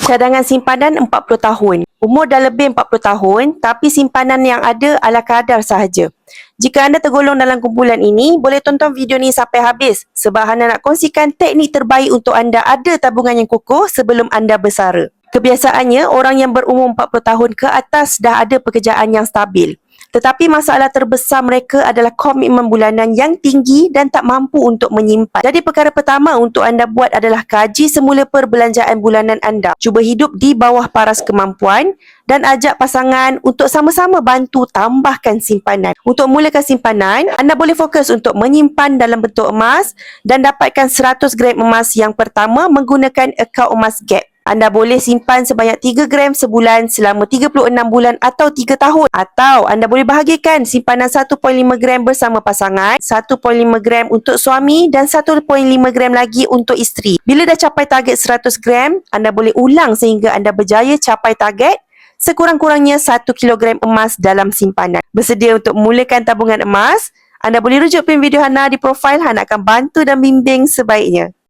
Cadangan simpanan 40 tahun. Umur dah lebih 40 tahun tapi simpanan yang ada ala kadar sahaja. Jika anda tergolong dalam kumpulan ini, boleh tonton video ni sampai habis sebab Hana nak kongsikan teknik terbaik untuk anda ada tabungan yang kukuh sebelum anda bersara. Kebiasaannya, orang yang berumur 40 tahun ke atas dah ada pekerjaan yang stabil. Tetapi masalah terbesar mereka adalah komitmen bulanan yang tinggi dan tak mampu untuk menyimpan. Jadi perkara pertama untuk anda buat adalah kaji semula perbelanjaan bulanan anda. Cuba hidup di bawah paras kemampuan dan ajak pasangan untuk sama-sama bantu tambahkan simpanan. Untuk mulakan simpanan, anda boleh fokus untuk menyimpan dalam bentuk emas dan dapatkan 100 gram emas yang pertama menggunakan akaun emas Gap. Anda boleh simpan sebanyak 3 gram sebulan selama 36 bulan atau 3 tahun. Atau anda boleh bahagikan simpanan 1.5 gram bersama pasangan, 1.5 gram untuk suami dan 1.5 gram lagi untuk isteri. Bila dah capai target 100 gram, anda boleh ulang sehingga anda berjaya capai target sekurang-kurangnya 1 kilogram emas dalam simpanan. Bersedia untuk mulakan tabungan emas? Anda boleh rujuk pin video Hana di profil. Hana akan bantu dan bimbing sebaiknya.